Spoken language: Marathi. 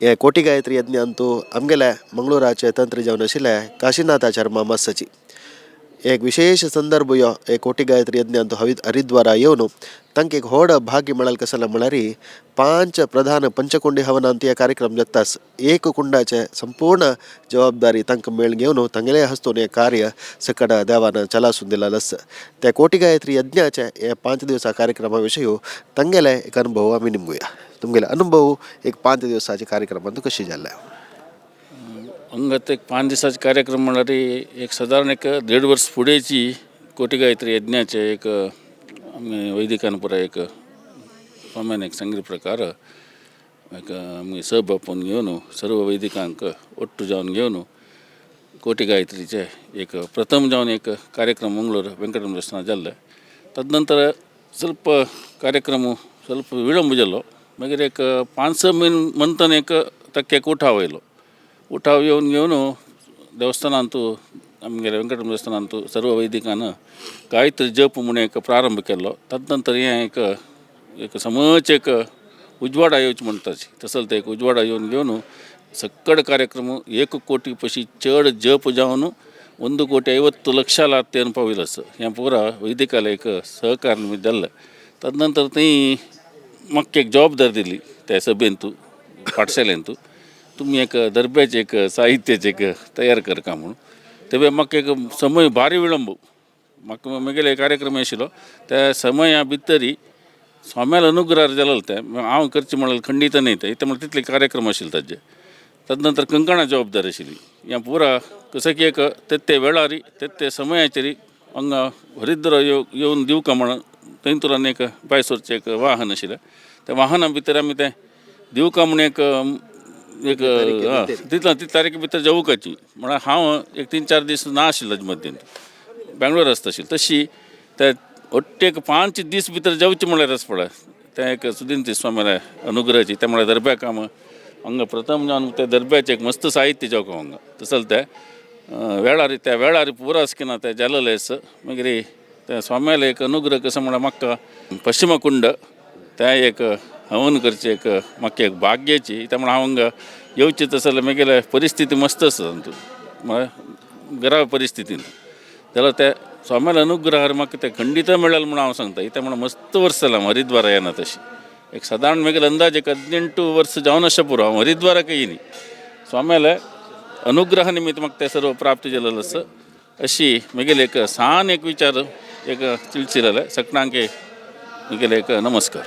हे कोटी गायत्री यज्ञ अंतू आमगेल्या मंगळूराचे तंत्री जावन आशिल्ले काशीनाथाचार्य मामासाची एक विशेष संदर्भ यो एक कोटी गायत्री यज्ञ अंतू हरिद्वारा येवन तांकां एक व्हड भाग्य मेळ्ळें कसं म्हळ्यार 5 प्रधान पंचकुंडी हवन अंत हे कार्यक्रम जातास एक कुंडाचे संपूर्ण जबाबदारी तांकां मेळ घेवन तांगेले हस्तून हे कार्य सकड देवान चलासून दिलास त्या कोटी गायत्री यज्ञाचे हे 5 दिवसा कार्यक्रमा विशयी तांगेले एक अनुभव आमी निमगुया. तुमगेले अनुभव एक 5 दिवसाचे कार्यक्रमांत कशी जाल्ले? अंगात एक 5 दिवसाचे कार्यक्रम म्हणल्यार एक साधारण एक 1.5 वर्स फुडेंची कोटी गायत्री यज्ञाचे एक आमी वैदिकान पुरा एक स्वाम्यान एक सांगिल्ले प्रकार एक आमी सब आपून घेवन सर्व वैदिकांक ಒಟ್ಟು जावन घेवन कोटी गायत्रीचे एक प्रथम जावन एक कार्यक्रम मंगळूर ವೆಂಕಟರಮಣ ದೇವಸ್ಥಾನ जाल्ले. तदनंतर ಸ್ವಲ್ಪ कार्यक्रम ಸ್ವಲ್ಪ विळंब जालो. मागीर एक 5-6 म्हणटन एक तक्क्याक उठाव येयलो. उठाव येवन घेवन देवस्थानांतू आमगेल्या ವೆಂಕಟರಮಣ देवस्थानांतू सर्व वैदिकान गायत्री जप म्हणून एक प्रारंभ केलो. तदनंतर हें एक समच एक उजवाडा येवचे म्हणटाची तसल ते एक उजवाडा येवन घेवन सक्कड कार्यक्रम 1 कोटी पशी चड जप जावन 1,50,00,000 तेन पाविलास. हें पुरा वैदिकाला एक सहकार निमित्त जाल्लें. तदनंतर थंय म्हाका एक जबाबदारी दिली त्या सभेंतू पाठशालेंतू तुम्ही एक दर्ब्याचे एक साहित्याचे एक तयार करता म्हणून. तेवे म्हाका एक समय भारी विळंब म्हाका म्हगेले कार्यक्रम आशिल्लो त्या समया भितरी स्वाम्याल अनुग्रहार जालेलो तें हांव करचें म्हळ्यार खंडीत न्ही तें म्हळ्यार तितले कार्यक्रम आशिल्ले ताजे. तदनंतर कंकणा जबाबदारी आशिल्ली. हें पुरा कसं की एक ते वेळार ते समयाचेर हांगा हरिद्वार येवन दिवका म्हणून थंयतुरान एक बायसोरचें एक वाहन आशिल्लें. त्या वाहना भितर आमी तें दिवका म्हणून एक ती तारीख भितर जेवूकाची म्हळ्यार हांव एक 3-4 दीस ना आशिल्लो मध्येन बेंगळूर आसता आशिल्लो. तशी त्या ಒಟ್ಟು एक 5 दीस भितर जेवचें म्हळ्यार आस पळय तें एक सुदीन ती स्वाम्याल्या अनुग्रहाची ते म्हळ्यार दर्ब्याक हांगा प्रथम जावन त्या दर्ब्याचें एक मस्त साहित्य जेवका हांगा तसल त्या वेळार पुरो आसकिना तें जालेलें. मागीर त्या स्वाम्याले एक अनुग्रह कसो म्हळ्यार म्हाका पश्चिम कुंड त्या एक हवन करचें एक म्हाका एक भाग्याची त्या म्हळ्यार हांव हांगा येवचें तसो म्हगेले परिस्थिती मस्त आसा म्हळ्यार घरा परिस्थितीन जाल्यार त्या स्वाम्याला अनुग्रहार म्हाका तें खंडीत मेळ्ळें म्हणून हांव सांगता. त्या म्हळ्यार मस्त वर्स जालां हरिद्वारा येना तशी एक सादारण म्हगेले अंदाज एक 18 वर्स जावन अशें पुरो हांव हरिद्वाराक येयली. स्वाम्याले अनुग्रहा निमित्त म्हाका तें सर्व प्राप्त जालेलें आसा अशी म्हगेले एक सान एक विचार एक तिळचिलेले सगळ्यांक म्हगेले एक नमस्कार.